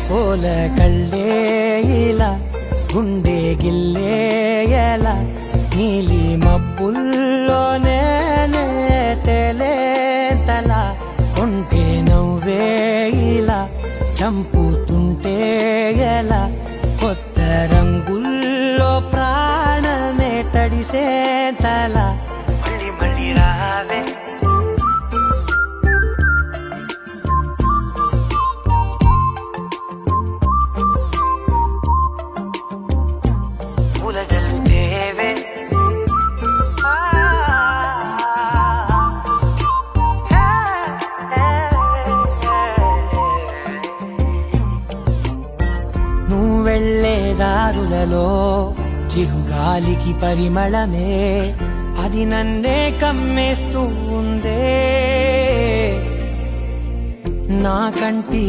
పూల కళ్ళే ఇలా గుండె గిల్లే ఎలా నీలి మబ్బుల్లోనే తేలేంతల ఉంటే నవ్వే ఇలా చంపుతుంటే ఎలా కొత్త రంగుల్లో ప్రాణమే తడిసే తల మళ్ళీ మళ్ళీ రావే పూల జల్లుతేవే నువ్వు వెళ్ళే దారులలో చిరుగాలికి పరిమళమే అది నన్నే కమ్మేస్తూ ఉందే నా కంటి